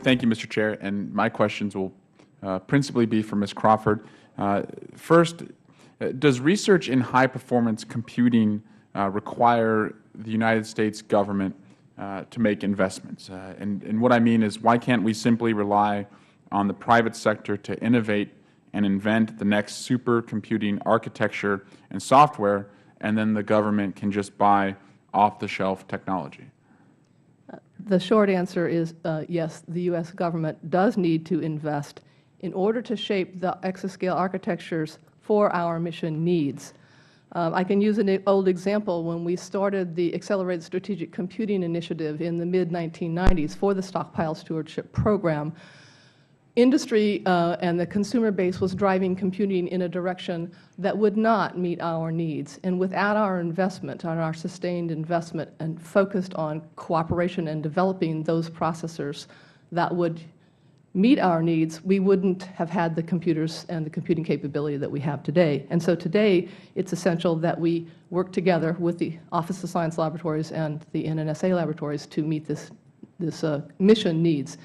Thank you, Mr. Chair. And my questions will principally be for Ms. Crawford. First, does research in high-performance computing require the United States government to make investments? And what I mean is, why can't we simply rely on the private sector to innovate and invent the next supercomputing architecture and software, and then the government can just buy off-the-shelf technology? The short answer is yes, the U.S. government does need to invest in order to shape the exascale architectures for our mission needs. I can use an old example. When we started the Accelerated Strategic Computing Initiative in the mid-1990s for the Stockpile Stewardship Program, industry and the consumer base was driving computing in a direction that would not meet our needs. And without our investment, and our sustained investment and focused on cooperation and developing those processors that would meet our needs, we wouldn't have had the computers and the computing capability that we have today. And so today, it's essential that we work together with the Office of Science Laboratories and the NNSA laboratories to meet this mission needs.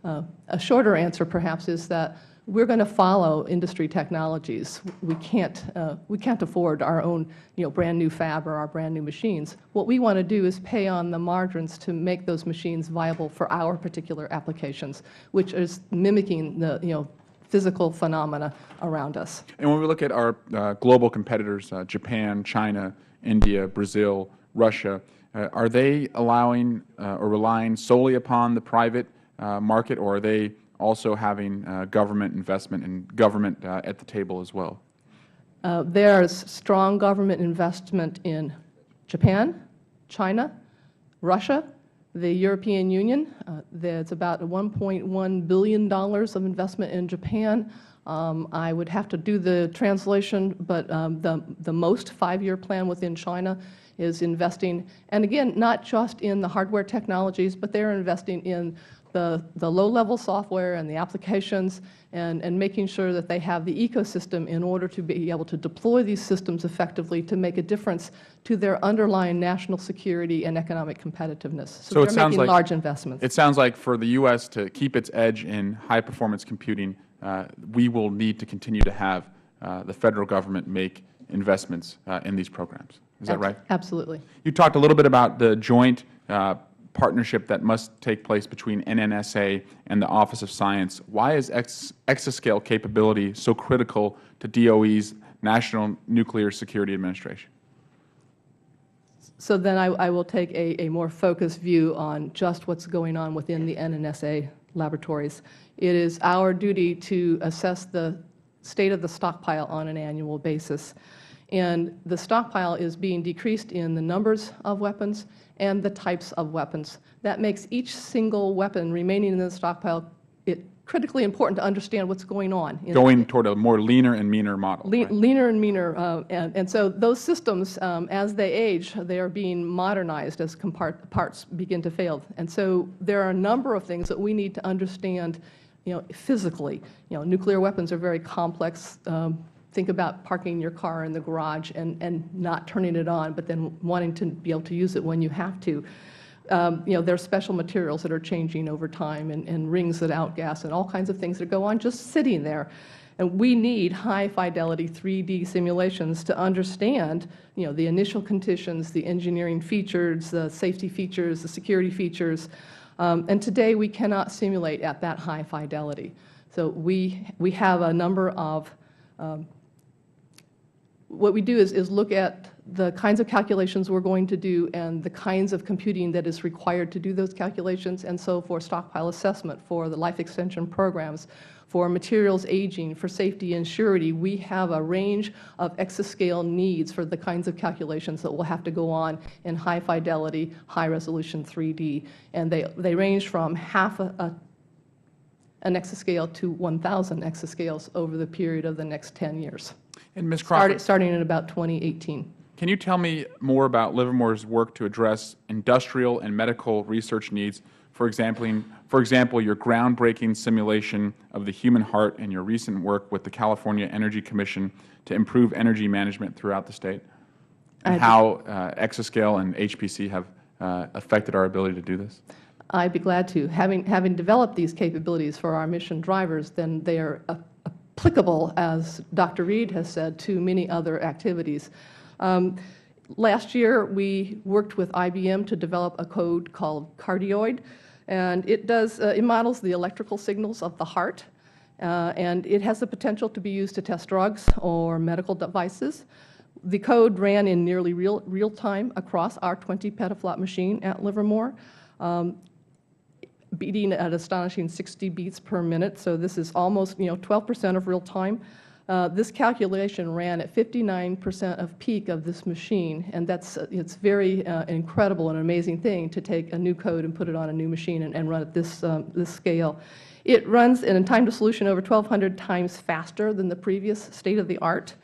A shorter answer, perhaps, is that we're going to follow industry technologies. We can't afford our own, brand new fab or our brand new machines. What we want to do is pay on the margins to make those machines viable for our particular applications, which is mimicking the physical phenomena around us. And when we look at our global competitors, Japan, China, India, Brazil, Russia, are they allowing or relying solely upon the private market, or are they also having government investment and government at the table as well? There is strong government investment in Japan, China, Russia, the European Union. There's about $1.1 billion of investment in Japan. I would have to do the translation, but the most 5-year plan within China is investing, and again, not just in the hardware technologies, but they're investing in the low-level software and the applications, and making sure that they have the ecosystem in order to be able to deploy these systems effectively to make a difference to their underlying national security and economic competitiveness. So they're making large investments. It sounds like for the U.S. to keep its edge in high-performance computing, we will need to continue to have the Federal Government make investments in these programs. Is that right? Absolutely. You talked a little bit about the joint partnership that must take place between NNSA and the Office of Science. Why is exascale capability so critical to DOE's National Nuclear Security Administration? So then I will take a more focused view on just what's going on within the NNSA laboratories. It is our duty to assess the state of the stockpile on an annual basis. And the stockpile is being decreased in the numbers of weapons and the types of weapons. That makes each single weapon remaining in the stockpile critically important to understand what's going on. Going toward a more leaner and meaner model. Right? Leaner and meaner. And so those systems, as they age, they are being modernized as parts begin to fail. And so there are a number of things that we need to understand physically. Nuclear weapons are very complex. Think about parking your car in the garage and not turning it on, but then wanting to be able to use it when you have to. There are special materials that are changing over time, and rings that outgas, and all kinds of things that go on just sitting there. And we need high-fidelity 3D simulations to understand, the initial conditions, the engineering features, the safety features, the security features. And today we cannot simulate at that high fidelity. So we have a number of what we do is look at the kinds of calculations we're going to do and the kinds of computing that is required to do those calculations. And so for stockpile assessment, for the life extension programs, for materials aging, for safety and surety, we have a range of exascale needs for the kinds of calculations that will have to go on in high fidelity, high resolution 3D. And they range from half an exascale to 1,000 exascales over the period of the next 10 years. And Ms. Crawford, starting in about 2018. Can you tell me more about Livermore's work to address industrial and medical research needs? For example, your groundbreaking simulation of the human heart and your recent work with the California Energy Commission to improve energy management throughout the state, and how Exascale and HPC have affected our ability to do this? I'd be glad to. Having developed these capabilities for our mission drivers, then they are applicable, as Dr. Reed has said, to many other activities. Last year, we worked with IBM to develop a code called Cardioid, and it models the electrical signals of the heart, and it has the potential to be used to test drugs or medical devices. The code ran in nearly real time across our 20 petaflop machine at Livermore, beating at astonishing 60 beats per minute. So this is almost 12% of real time. This calculation ran at 59% of peak of this machine, and it's very incredible and amazing thing to take a new code and put it on a new machine and run at this scale. It runs in a time to solution over 1,200 times faster than the previous state of the art.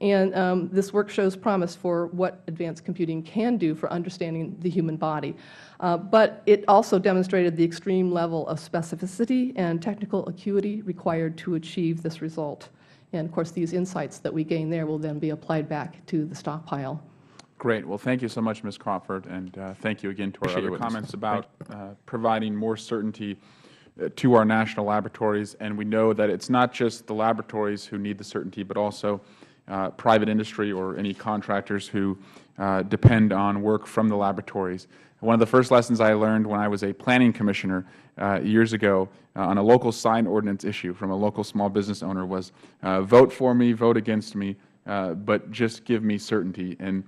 And this work shows promise for what advanced computing can do for understanding the human body. But it also demonstrated the extreme level of specificity and technical acuity required to achieve this result. And of course, these insights that we gain there will then be applied back to the stockpile. Great. Well, thank you so much, Ms. Crawford, and thank you again to our other comments about providing more certainty to our national laboratories. And we know that it's not just the laboratories who need the certainty, but also private industry or any contractors who depend on work from the laboratories. One of the first lessons I learned when I was a planning commissioner years ago on a local sign ordinance issue from a local small business owner was vote for me, vote against me, but just give me certainty, and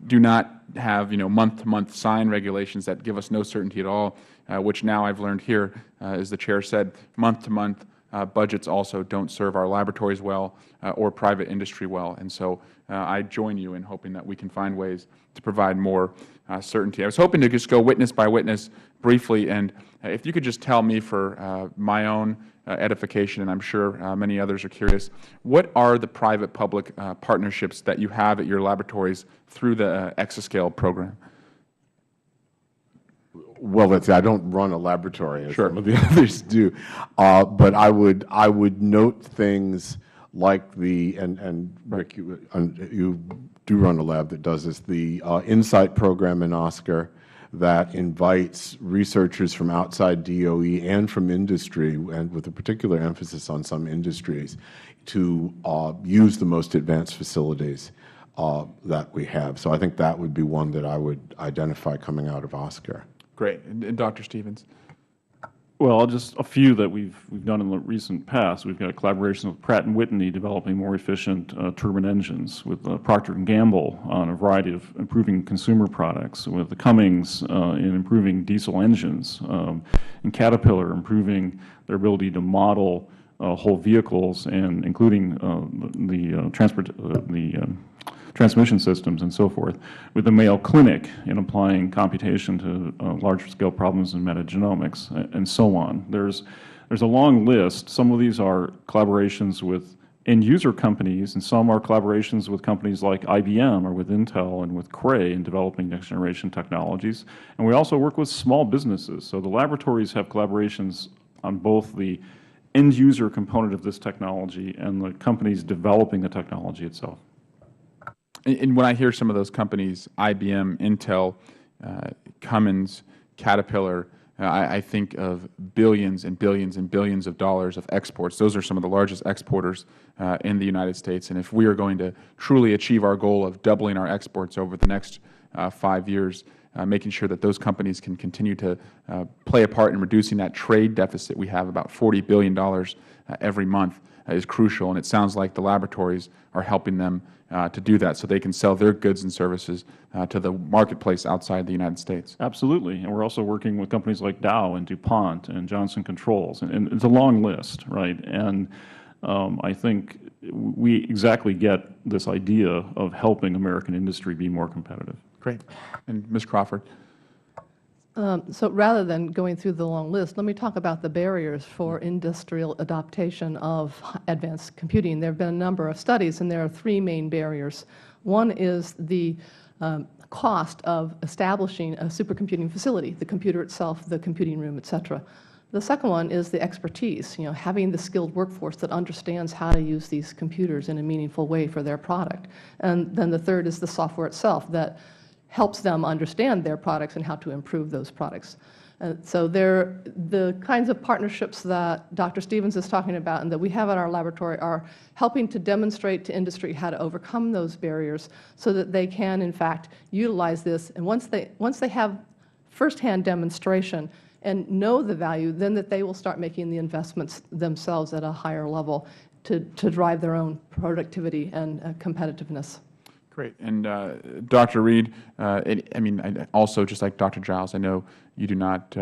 do not have month-to-month sign regulations that give us no certainty at all, which now I've learned here, as the Chair said, month-to-month budgets also don't serve our laboratories well or private industry well. And so I join you in hoping that we can find ways to provide more certainty. I was hoping to just go witness by witness briefly, and if you could just tell me for my own edification, and I'm sure many others are curious, what are the private-public partnerships that you have at your laboratories through the Exascale program? Well, let's say I don't run a laboratory as some of the others do, but I would note things like and Rick, you do run a lab that does this, the Insight program in Oscar that invites researchers from outside DOE and from industry, and with a particular emphasis on some industries, to use the most advanced facilities that we have. So I think that would be one that I would identify coming out of Oscar. Great. And Dr. Stevens? Well, just a few that we've done in the recent past. We've got a collaboration with Pratt & Whitney developing more efficient turbine engines, with Procter & Gamble on a variety of improving consumer products, with the Cummins in improving diesel engines, and Caterpillar improving their ability to model whole vehicles, and including the transmission systems and so forth, with the Mayo Clinic in applying computation to large-scale problems in metagenomics, and so on. There's a long list. Some of these are collaborations with end-user companies, and some are collaborations with companies like IBM or with Intel and with Cray in developing next-generation technologies. And we also work with small businesses. So the laboratories have collaborations on both the end-user component of this technology and the companies developing the technology itself. And when I hear some of those companies, IBM, Intel, Cummins, Caterpillar, I think of billions and billions and billions of dollars of exports. Those are some of the largest exporters in the United States. And if we are going to truly achieve our goal of doubling our exports over the next 5 years, making sure that those companies can continue to play a part in reducing that trade deficit we have, about $40 billion every month, is crucial. And it sounds like the laboratories are helping them to do that, so they can sell their goods and services to the marketplace outside the United States. Absolutely. And we're also working with companies like Dow and DuPont and Johnson Controls. And it's a long list, right? And I think we exactly get this idea of helping American industry be more competitive. Great. And Ms. Crawford? So rather than going through the long list, let me talk about the barriers for industrial adaptation of advanced computing. There have been a number of studies, and there are 3 main barriers. One is the cost of establishing a supercomputing facility, the computer itself, the computing room, et cetera. The second one is the expertise, having the skilled workforce that understands how to use these computers in a meaningful way for their product. And then the third is the software itself that helps them understand their products and how to improve those products. So the kinds of partnerships that Dr. Stevens is talking about and that we have at our laboratory are helping to demonstrate to industry how to overcome those barriers so that they can, in fact, utilize this. And once they have firsthand demonstration and know the value, then that they will start making the investments themselves at a higher level to drive their own productivity and competitiveness. Great. And Dr. Reed, also just like Dr. Giles, I know you do not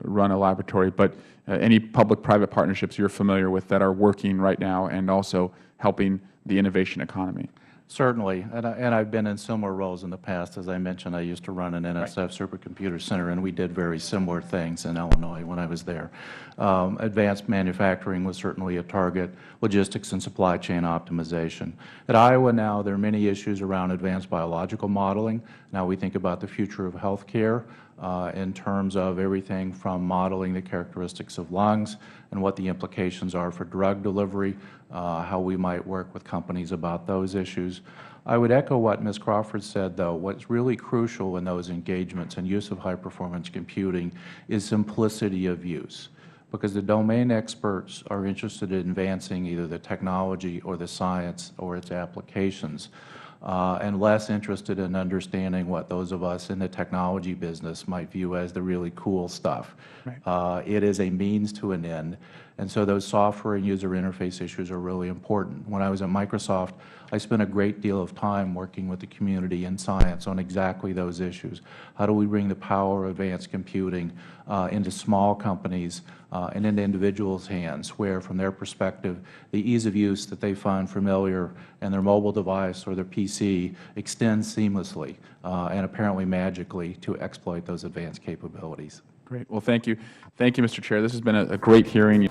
run a laboratory, but any public-private partnerships you're familiar with that are working right now and also helping the innovation economy? Certainly, and I've been in similar roles in the past. As I mentioned, I used to run an NSF Supercomputer Center, and we did very similar things in Illinois when I was there. Advanced manufacturing was certainly a target, logistics and supply chain optimization. At Iowa now, there are many issues around advanced biological modeling. Now we think about the future of health care in terms of everything from modeling the characteristics of lungs and what the implications are for drug delivery, how we might work with companies about those issues. I would echo what Ms. Crawford said, though. What's really crucial in those engagements and use of high-performance computing is simplicity of use, because the domain experts are interested in advancing either the technology or the science or its applications, and less interested in understanding what those of us in the technology business might view as the really cool stuff. It is a means to an end, and so those software and user interface issues are really important. When I was at Microsoft, I spent a great deal of time working with the community and science on exactly those issues. How do we bring the power of advanced computing into small companies and into individuals' hands, where, from their perspective, the ease of use that they find familiar in their mobile device or their PC extends seamlessly and apparently magically to exploit those advanced capabilities. Great. Well, thank you. Thank you, Mr. Chair. This has been a great hearing.